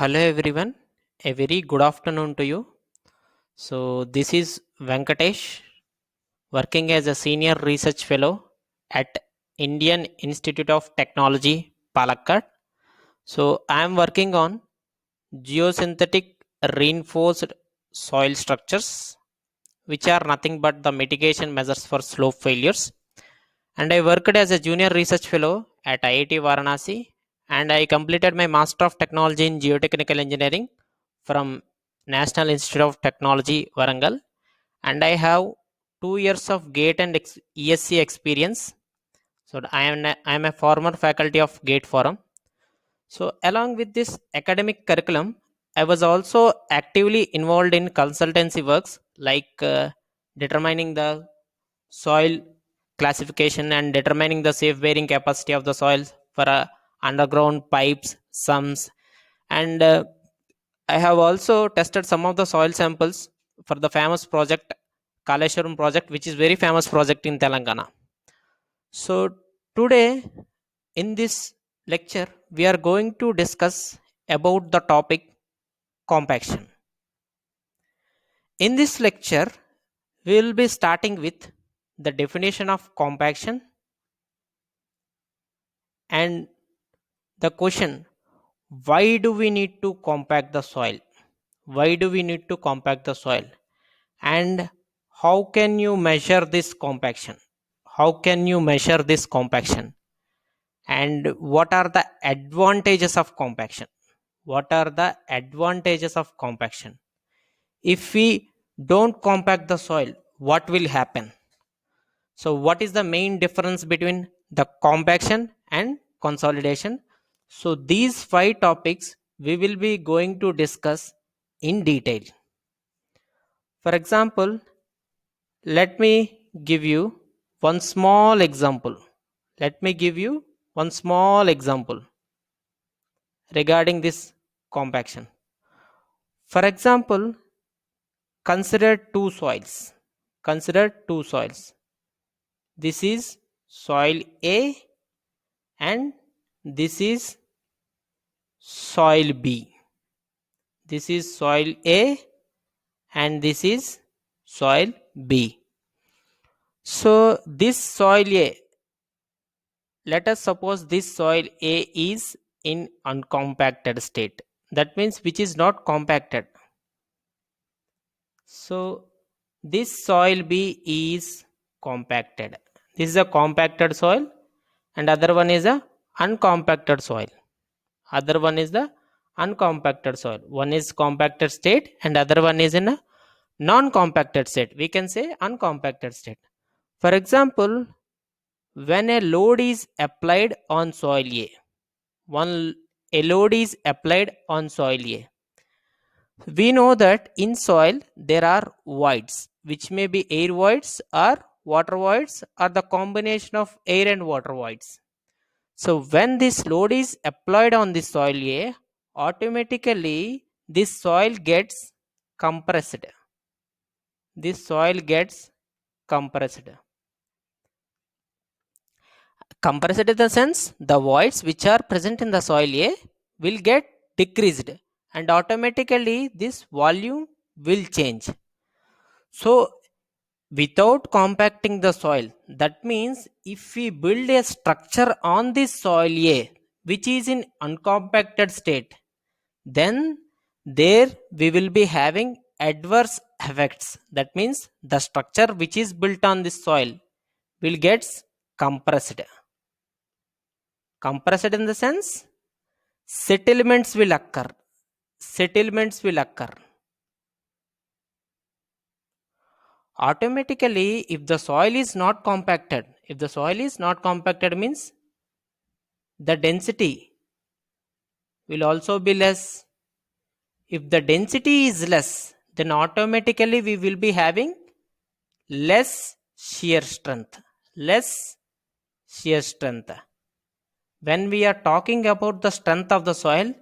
Hello everyone, a very good afternoon to you. So, this is Venkatesh working as a senior research fellow at Indian Institute of Technology, Palakkad. So, I am working on geosynthetic reinforced soil structures, which are nothing but the mitigation measures for slope failures. And I worked as a junior research fellow at IIT Varanasi, and I completed my Master of Technology in Geotechnical Engineering from National Institute of Technology, Warangal, and I have 2 years of GATE and ESC experience. So I am a former faculty of GATE Forum. So along with this academic curriculum, I was also actively involved in consultancy works like determining the soil classification and determining the safe bearing capacity of the soil for underground pipes, sums, and I have also tested some of the soil samples for the famous project Kaleshwaram project, which is very famous project in Telangana. So today in this lecture we are going to discuss about the topic compaction. In this lecture we will be starting with the definition of compaction and the question, why do we need to compact the soil? Why do we need to compact the soil? And how can you measure this compaction? How can you measure this compaction? And what are the advantages of compaction? What are the advantages of compaction? If we don't compact the soil, what will happen? So, what is the main difference between the compaction and consolidation? So, these five topics we will be going to discuss in detail. For example, let me give you one small example. Let me give you one small example regarding this compaction. For example, consider two soils. Consider two soils. This is soil A and this is soil B. This is soil A and this is soil B. So this soil A, let us suppose this soil A is in uncompacted state. That means which is not compacted. So this soil B is compacted. This is a compacted soil and other one is a uncompacted soil. Other one is the uncompacted soil. One is compacted state and other one is in a non-compacted state. We can say uncompacted state. For example, when a load is applied on soil A, a load is applied on soil A. We know that in soil there are voids, which may be air voids or water voids or the combination of air and water voids. So when this load is applied on the soil A, automatically this soil gets compressed. This soil gets compressed. Compressed in the sense the voids which are present in the soil A will get decreased and automatically this volume will change. So without compacting the soil, that means if we build a structure on this soil A which is in uncompacted state, then there we will be having adverse effects. That means the structure which is built on this soil will get compressed. Compressed in the sense settlements will occur. Settlements will occur. Automatically, if the soil is not compacted, if the soil is not compacted means the density will also be less. If the density is less, then automatically we will be having less shear strength. Less shear strength. When we are talking about the strength of the soil,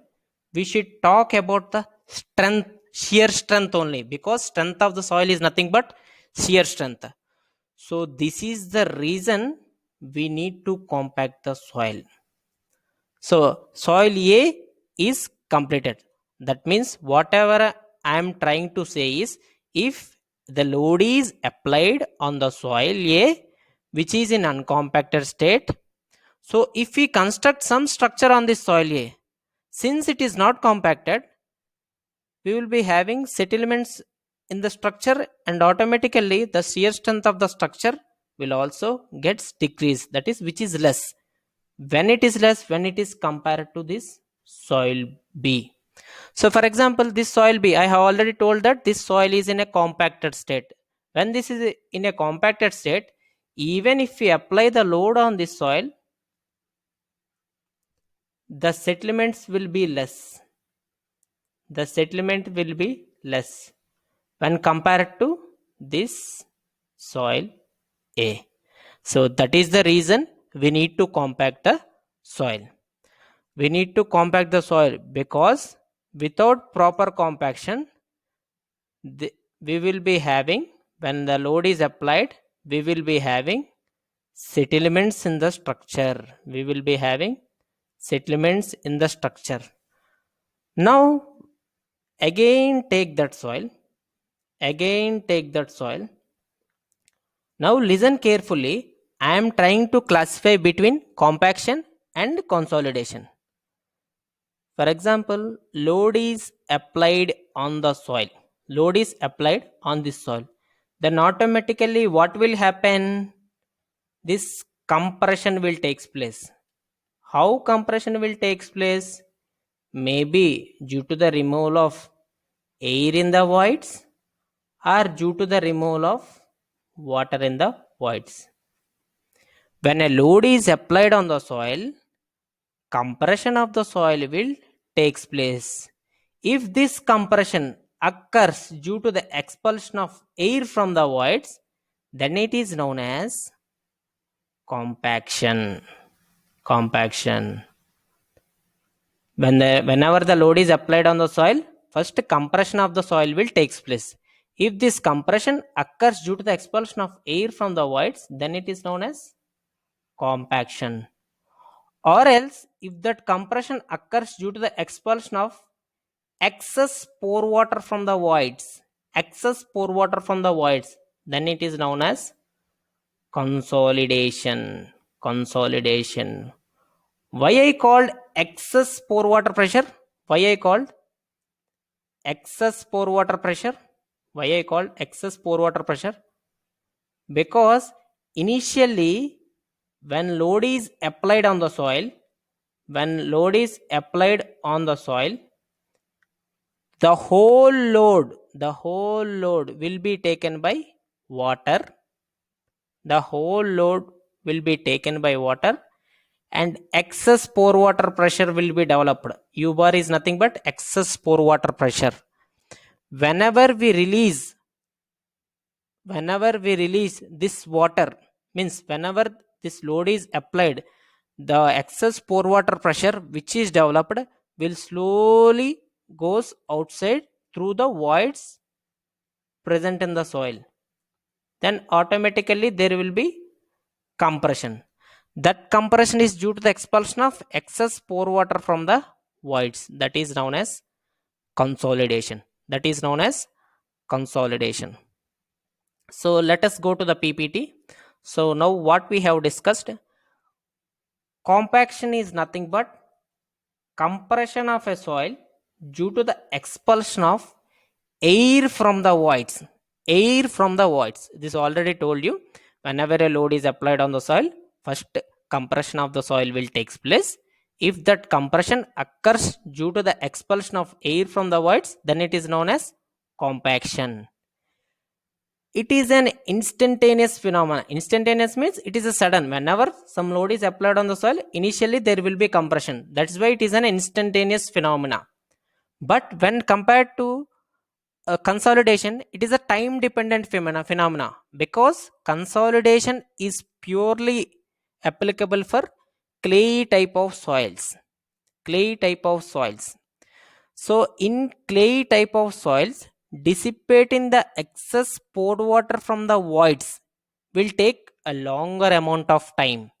we should talk about the strength, shear strength only, because strength of the soil is nothing but shear strength. So this is the reason we need to compact the soil. So soil A is completed. That means whatever I am trying to say is, if the load is applied on the soil A, which is in uncompacted state, so if we construct some structure on this soil A, since it is not compacted, we will be having settlements in the structure, and automatically the shear strength of the structure will also gets decreased, that is, which is less. When it is less, when it is compared to this soil B. So for example, this soil B, I have already told that this soil is in a compacted state. When this is in a compacted state, even if we apply the load on this soil, the settlements will be less. The settlement will be less when compared to this soil A. So that is the reason we need to compact the soil. We need to compact the soil because without proper compaction, we will be having, when the load is applied, we will be having settlements in the structure. We will be having settlements in the structure. Now, again take that soil. Again take that soil. Now listen carefully. I am trying to classify between compaction and consolidation. For example, load is applied on the soil. Load is applied on this soil. Then automatically what will happen? This compression will takes place. How compression will takes place? Maybe due to the removal of air in the voids, or due to the removal of water in the voids. When a load is applied on the soil, compression of the soil will takes place. If this compression occurs due to the expulsion of air from the voids, then it is known as compaction. Compaction. Whenever the load is applied on the soil, first compression of the soil will takes place. If this compression occurs due to the expulsion of air from the voids, then it is known as compaction. Or else, if that compression occurs due to the expulsion of excess pore water from the voids, then it is known as consolidation. Consolidation. Why I called excess pore water pressure? Why I called excess pore water pressure? Why I called excess pore water pressure? Because initially, when load is applied on the soil, the whole load will be taken by water. The whole load will be taken by water, and excess pore water pressure will be developed. U bar is nothing but excess pore water pressure. Whenever we release this water, means whenever this load is applied, the excess pore water pressure which is developed will slowly goes outside through the voids present in the soil. Then automatically there will be compression. That compression is due to the expulsion of excess pore water from the voids. That is known as consolidation. So let us go to the PPT. So now what we have discussed, compaction is nothing but compression of a soil due to the expulsion of air from the voids. This already told you. Whenever a load is applied on the soil, first compression of the soil will takes place. If that compression occurs due to the expulsion of air from the voids, then it is known as compaction. It is an instantaneous phenomenon. Instantaneous means it is a sudden. Whenever some load is applied on the soil, initially there will be compression. That's why it is an instantaneous phenomena. But when compared to consolidation, it is a time dependent phenomena, because consolidation is purely applicable for clay type of soils. So in clay type of soils, dissipating the excess poured water from the voids will take a longer amount of time.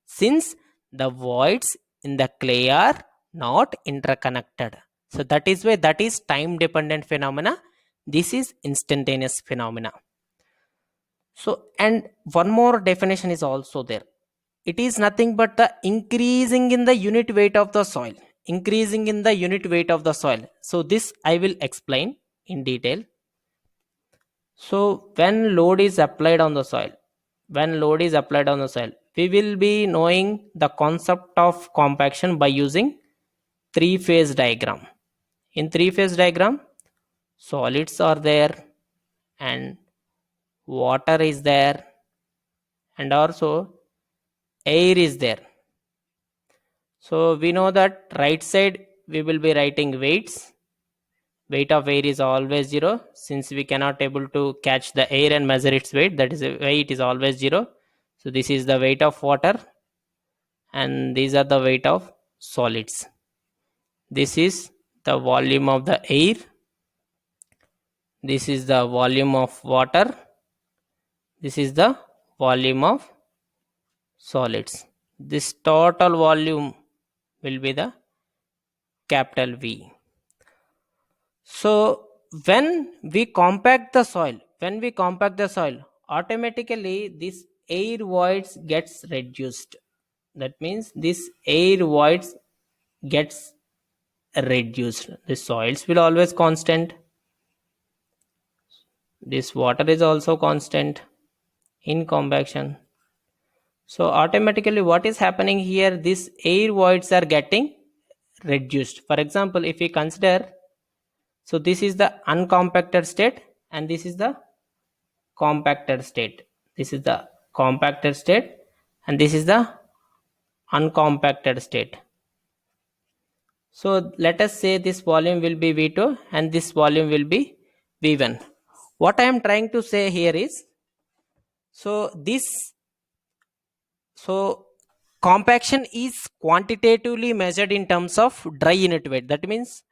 Since the voids in the clay are not interconnected. So that is why that is time dependent phenomena. This is instantaneous phenomena. So, and one more definition is also there. It is nothing but the increasing in the unit weight of the soil. Increasing in the unit weight of the soil. So this I will explain in detail. So when load is applied on the soil, we will be knowing the concept of compaction by using three-phase diagram. In three-phase diagram, solids are there and water is there and also air is there. So we know that right side we will be writing weights. Weight of air is always 0 since we cannot able to catch the air and measure its weight. That is why it is always 0. So this is the weight of water and these are the weight of solids. This is the volume of the air. This is the volume of water. This is the volume of solids. This total volume will be the capital V. So when we compact the soil, automatically this air voids gets reduced. That means this air voids gets reduced. The soils will always constant. This water is also constant in compaction. So automatically what is happening here, these air voids are getting reduced. For example, if we consider, so this is the uncompacted state and this is the compacted state. This is the compacted state and this is the uncompacted state. So let us say this volume will be V2 and this volume will be V1. What I am trying to say here is, so compaction is quantitatively measured in terms of dry unit weight. That means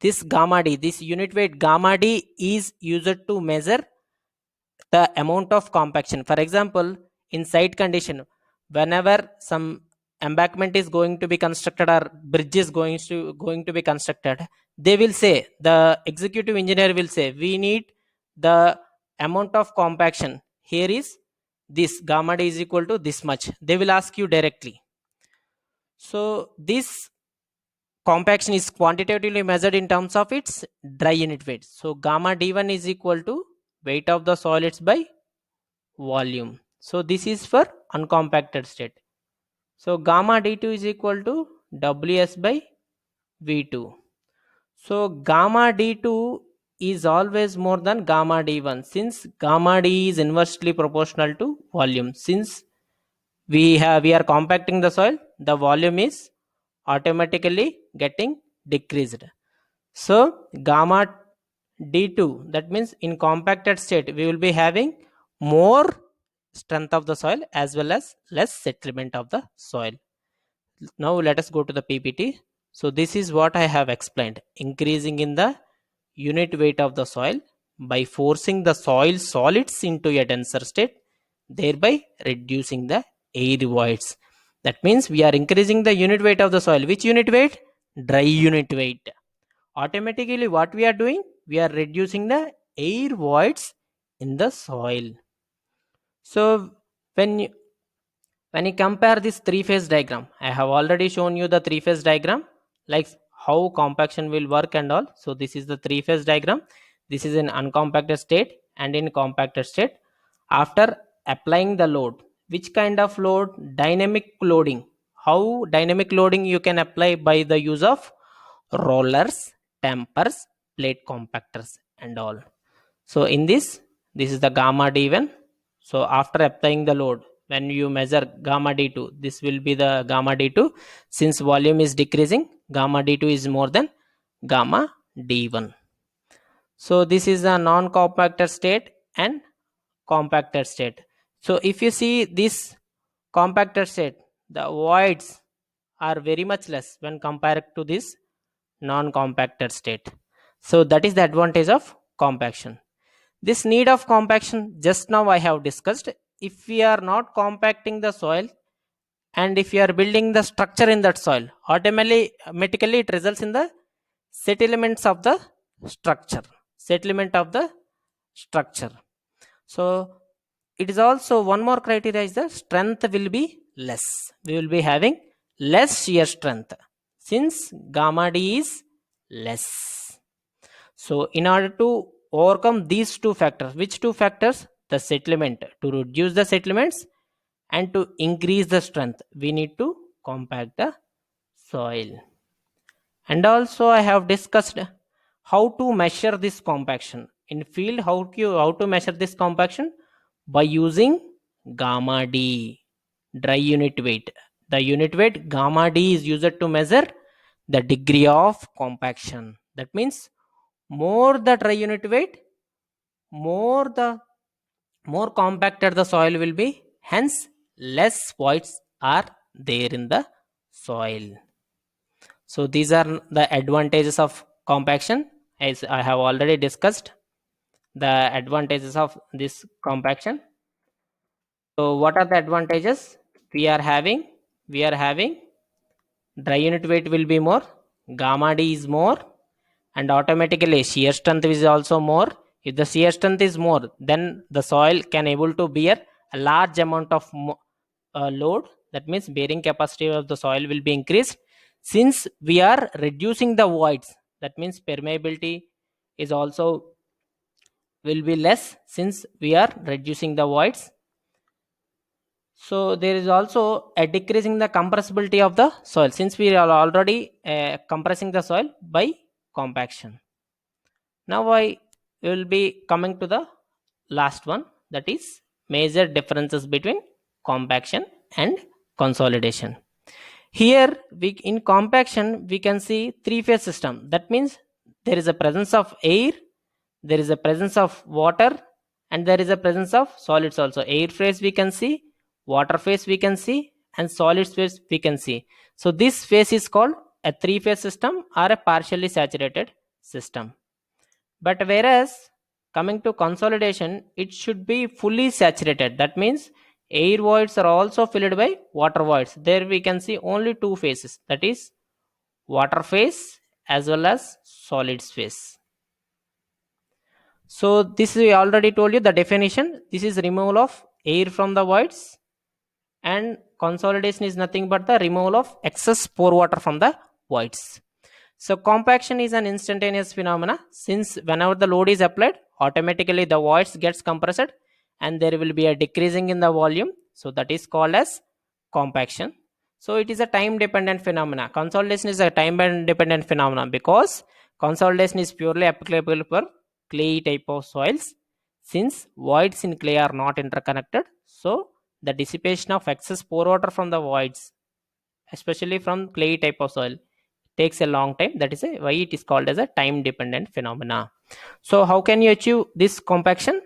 this gamma d, this unit weight gamma d is used to measure the amount of compaction. For example, in site condition, whenever some embankment is going to be constructed or bridge is going to be constructed, they will say, the executive engineer will say, we need the amount of compaction here is this, gamma d is equal to this much. They will ask you directly. So this compaction is quantitatively measured in terms of its dry unit weight. So gamma d1 is equal to weight of the solids by volume. So this is for uncompacted state. So gamma d2 is equal to ws by v2. So gamma d2 is always more than gamma d1 since gamma d is inversely proportional to volume. Since we are compacting the soil, the volume is automatically getting decreased. So gamma d2, that means in compacted state we will be having more strength of the soil as well as less settlement of the soil. Now let us go to the PPT. So this is what I have explained, increasing in the unit weight of the soil by forcing the soil solids into a denser state, thereby reducing the air voids. That means we are increasing the unit weight of the soil. Which unit weight? Dry unit weight. Automatically what we are doing? We are reducing the air voids in the soil. So when you compare this three-phase diagram, I have already shown you the three-phase diagram, like how compaction will work and all. So this is the three-phase diagram. This is an uncompacted state and in compacted state. After applying the load, which kind of load? Dynamic loading. How dynamic loading you can apply? By the use of rollers, dampers, plate compactors and all. So in this is the gamma d1. So after applying the load, when you measure gamma d2, this will be the gamma d2. Since volume is decreasing, gamma d2 is more than gamma d1. So this is a non-compacted state and compacted state. So if you see this compacted state, the voids are very much less when compared to this non-compacted state. So that is the advantage of compaction. This need of compaction just now I have discussed. If we are not compacting the soil, and if you are building the structure in that soil, automatically it results in the settlements of the structure, settlement of the structure. So it is also one more criteria is the strength will be less. We will be having less shear strength since gamma d is less. So in order to overcome these two factors, which two factors? The settlement, to reduce the settlements and to increase the strength, we need to compact the soil. And also I have discussed how to measure this compaction in field. How to measure this compaction? By using gamma d, dry unit weight. The unit weight gamma d is used to measure the degree of compaction. That means more the dry unit weight, more the more compacted the soil will be, hence less voids are there in the soil. So these are the advantages of compaction, as I have already discussed the advantages of this compaction. So what are the advantages? We are having dry unit weight will be more, gamma d is more, and automatically shear strength is also more. If the shear strength is more, then the soil can able to bear a large amount of load. That means bearing capacity of the soil will be increased. Since we are reducing the voids, that means permeability is also will be less since we are reducing the voids. So there is also a decreasing the compressibility of the soil since we are already compressing the soil by compaction. Now I will be coming to the last one, that is major differences between compaction and consolidation. Here we in compaction we can see three-phase system. That means there is a presence of air, there is a presence of water, and there is a presence of solids also. Air phase we can see, water phase we can see, and solids phase we can see. So this phase is called a three-phase system or a partially saturated system. But whereas coming to consolidation, it should be fully saturated. That means air voids are also filled by water voids. There we can see only two phases, that is water phase as well as solids phase. So this we already told you the definition. This is removal of air from the voids, and consolidation is nothing but the removal of excess pore water from the voids. So compaction is an instantaneous phenomena since whenever the load is applied, automatically the voids gets compressed and there will be a decreasing in the volume. So that is called as compaction. So it is a time dependent phenomena. Consolidation is a time dependent phenomena because consolidation is purely applicable for clay type of soils since voids in clay are not interconnected. So the dissipation of excess pore water from the voids, especially from clay type of soil, takes a long time. That is why it is called as a time dependent phenomena. So how can you achieve this compaction?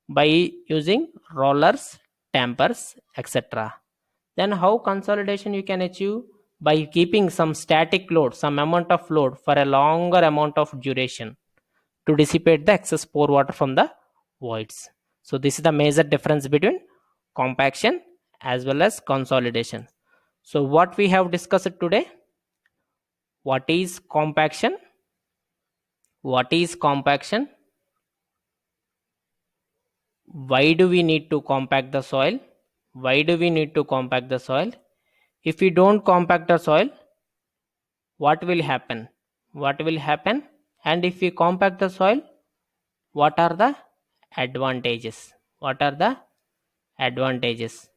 By using rollers, dampers, etc. Then how consolidation you can achieve? By keeping some static load, some amount of load for a longer amount of duration to dissipate the excess pore water from the voids. So this is the major difference between compaction as well as consolidation. So what we have discussed today: what is compaction, what is compaction, why do we need to compact the soil, why do we need to compact the soil, if we don't compact the soil, what will happen, what will happen, and if we compact the soil, what are the advantages, what are the advantages,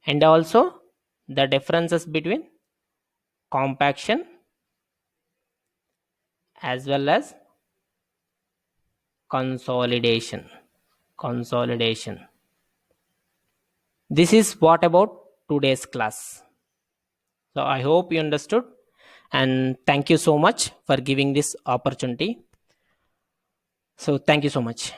and also the differences between compaction as well as consolidation. This is what about today's class. So I hope you understood, and thank you so much for giving this opportunity. So thank you so much.